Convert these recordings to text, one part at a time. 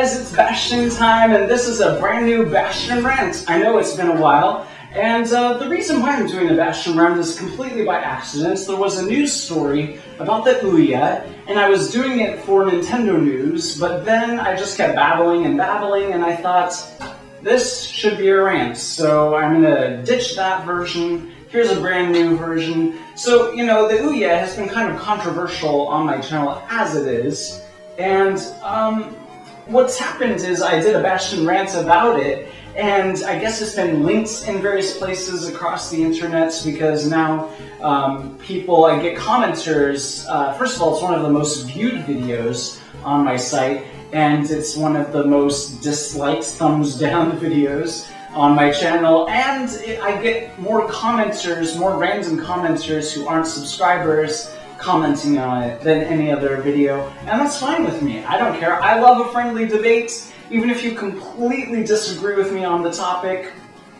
guys, it's Bastian time, and this is a brand new Bastian rant. I know it's been a while, and the reason why I'm doing the Bastian rant is completely by accident. There was a news story about the Ouya, and I was doing it for Nintendo News, but then I just kept babbling, and I thought, this should be a rant, so I'm gonna ditch that version. Here's a brand new version. So, you know, the Ouya has been kind of controversial on my channel as it is, and what's happened is I did a Bastian rant about it, and I guess it's been linked in various places across the internet because now I get commenters. First of all, it's one of the most viewed videos on my site, and it's one of the most disliked thumbs down videos on my channel, and I get more commenters, more random commenters who aren't subscribers commenting on it than any other video, and that's fine with me. I don't care. I love a friendly debate. Even if you completely disagree with me on the topic,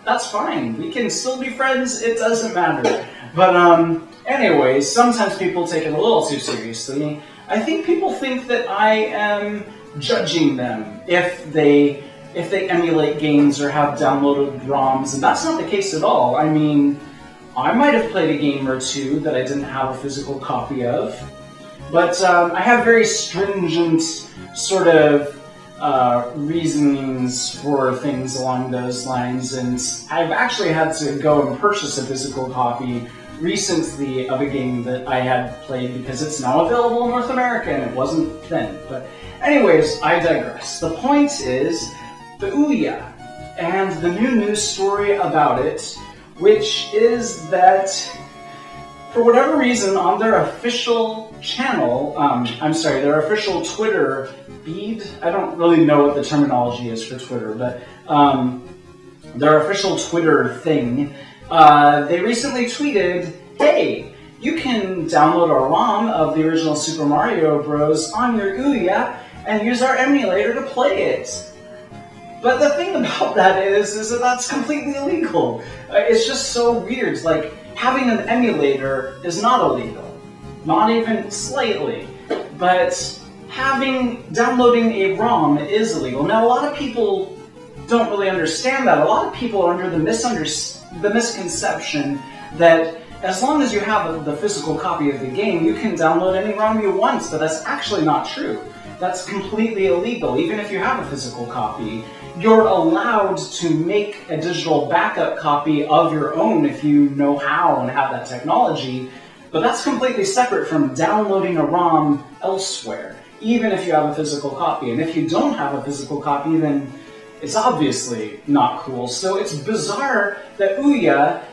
that's fine. We can still be friends. It doesn't matter. But anyways, sometimes people take it a little too seriously. I think people think that I am judging them if they emulate games or have downloaded ROMs, and that's not the case at all. I mean, I might have played a game or two that I didn't have a physical copy of, but I have very stringent sort of reasonings for things along those lines, and I've actually had to go and purchase a physical copy recently of a game that I had played because it's now available in North America and it wasn't then. But anyways, I digress. The point is the Ouya and the new news story about it, which is that for whatever reason on their official channel, their official Twitter feed, I don't really know what the terminology is for Twitter, but their official Twitter thing, they recently tweeted, hey, you can download a ROM of the original Super Mario Bros. On your Ouya and use our emulator to play it. But the thing about that is that that's completely illegal. It's just so weird. Like, having an emulator is not illegal. Not even slightly. But downloading a ROM is illegal. Now, a lot of people don't really understand that. A lot of people are under the misconception that as long as you have the physical copy of the game, you can download any ROM you want, but that's actually not true. That's completely illegal. Even if you have a physical copy, you're allowed to make a digital backup copy of your own if you know how and have that technology, but that's completely separate from downloading a ROM elsewhere, even if you have a physical copy. And if you don't have a physical copy, then it's obviously not cool. So it's bizarre that Ouya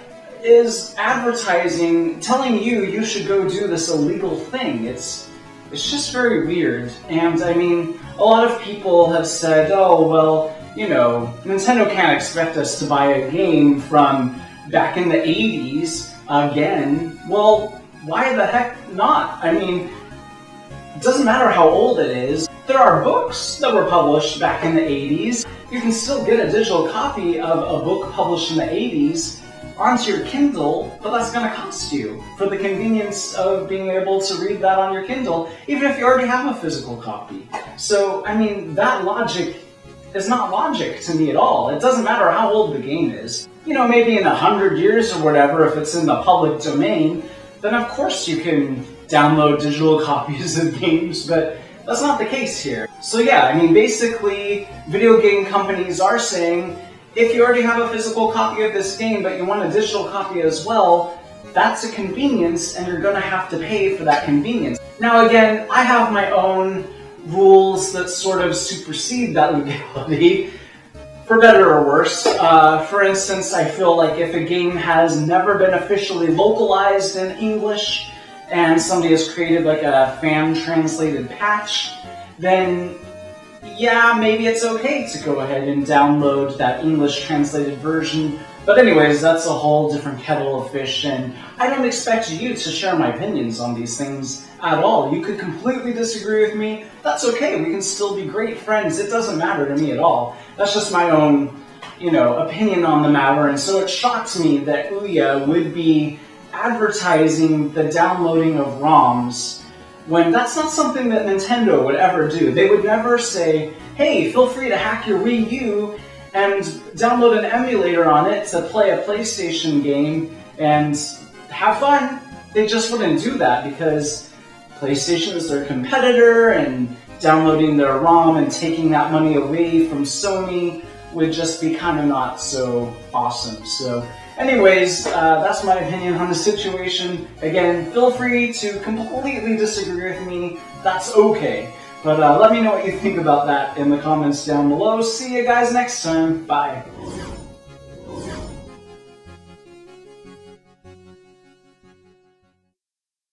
is advertising, telling you should go do this illegal thing. It's just very weird. And I mean, a lot of people have said, oh, well, you know, Nintendo can't expect us to buy a game from back in the 80s again. Well, why the heck not? I mean, it doesn't matter how old it is. There are books that were published back in the 80s. You can still get a digital copy of a book published in the 80s onto your Kindle, but that's going to cost you for the convenience of being able to read that on your Kindle, even if you already have a physical copy. So, I mean, that logic is not logic to me at all. It doesn't matter how old the game is. You know, maybe in 100 years or whatever, if it's in the public domain, then of course you can download digital copies of games, but that's not the case here. So yeah, I mean, basically, video game companies are saying, if you already have a physical copy of this game, but you want a digital copy as well, that's a convenience, and you're gonna have to pay for that convenience. Now again, I have my own rules that sort of supersede that legality, for better or worse. For instance, I feel like if a game has never been officially localized in English, and somebody has created like a fan-translated patch, then yeah, maybe it's okay to go ahead and download that English-translated version. But anyways, that's a whole different kettle of fish, and I don't expect you to share my opinions on these things at all. You could completely disagree with me. That's okay. We can still be great friends. It doesn't matter to me at all. That's just my own, you know, opinion on the matter, and so it shocks me that Ouya would be advertising the downloading of ROMs when that's not something that Nintendo would ever do. They would never say, hey, feel free to hack your Wii U and download an emulator on it to play a PlayStation game and have fun. They just wouldn't do that because PlayStation is their competitor, and downloading their ROM and taking that money away from Sony would just be kind of not so awesome. So anyways, that's my opinion on the situation. Again, feel free to completely disagree with me. That's okay. But let me know what you think about that in the comments down below. See you guys next time. Bye.